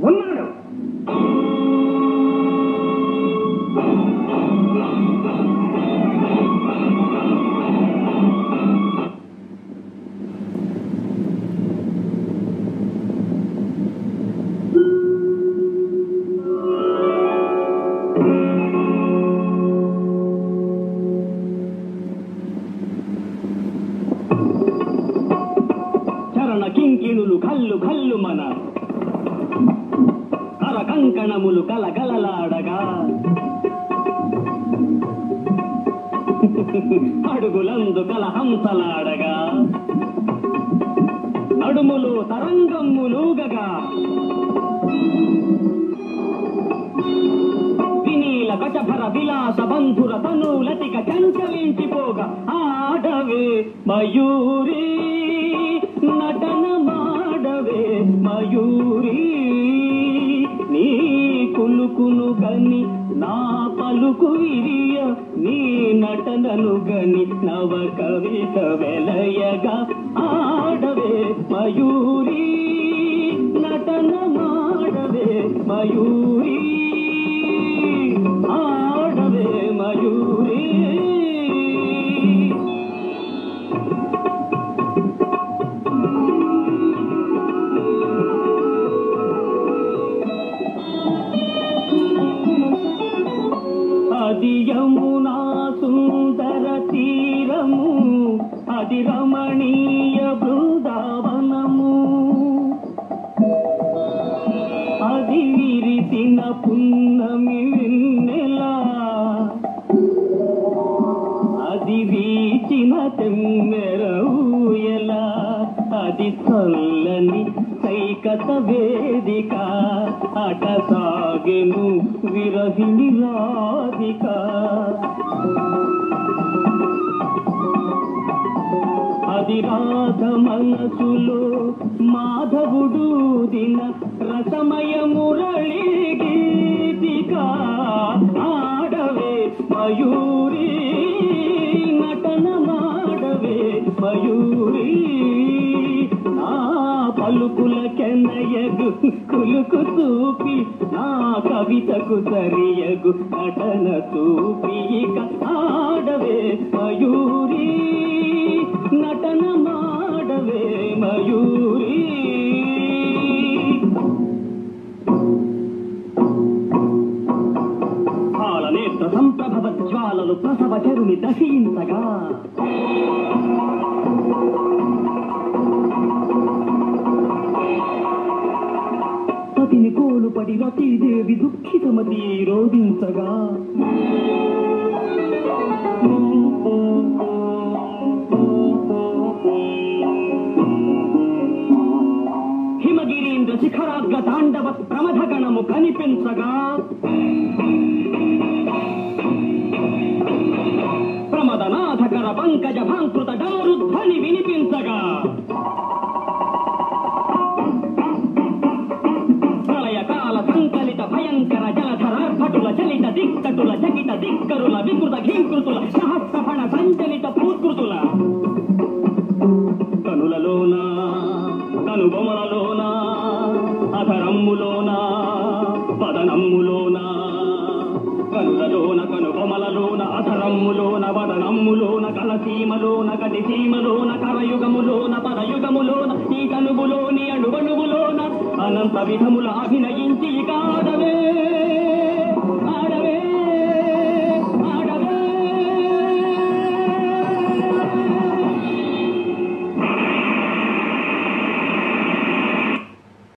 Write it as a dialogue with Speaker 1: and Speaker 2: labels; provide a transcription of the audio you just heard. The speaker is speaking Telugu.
Speaker 1: ఉన్నాడు.
Speaker 2: కింకిణులు కల్లు కల్లు మన కర కంకణములు కలగలలాడగా అడుగులందు కలహంసలాడగా నడుములు తరంగమ్ములుగగా వినీల కచభర విలాస బంధుర తనులతిక చంచలించిపోగా ఆడవే మయూరి నటన మాడవే మయూరి నీ కులుకును గని నా పలుకు విరియ నీ నటనను గని నవ కవిత వెలయగా ఆడవే మయూరి నటన మాడవే మయూరి ఆడవే మయూరి అది యమునా సుందర తీరము అది రమణీయ బృందావనము అది విరిసిన పున్నమి వెన్నెల అది వీచిన తెమ్మెర ఊయల అది చల్లని సైకత వేదిక అట సాగెను విరహిణి రాధిక అది రాధ మనసులో మాధవుడు దిన రసమయ మురళి గీతిక ఆడవే మయూరి నటన మాడవే మయూరి నా పలుకుల కెన్నయగు కులుకు చూపి నా కవితకు సరియగు నటన చూపి ఆడవే మయూరి నటన మాడవే మయూరి పాలనేత్ర సంప్రభవ జ్వాలలు ప్రసవ చెరుని దశించగా సతిని కోలుపడి రతీదేవి దుఃఖితమతి రోధించగా హిమగిరీంద్ర శిఖరాగ్ర తాండవ ప్రమథగణము కనిపించగా ప్రమదనాథకర పంకజ భాంకృత డమరుధ్వని వినిపించగా ప్రళయకాల సంకలిత భయంకర జలధరార్భటుల చలిత దిక్కటుల జగిత దిక్కరుల వికృత ఘీంకృతుల సహస్రఫణ సంచలిత పూర్కృతుల కనులలోన కనుబొమలలోన అధరమ్ములోన వదనమ్ములోన కనులలోన కనుబొమలలోన అధరమ్ములోన వదనమ్ములోన కలసీమలోన కటిసీమలోన కరయుగములోన పరయుగములోన ఈ కనుబులోని అణువణువులోన అనంత విధముల అభినయించి కాడవే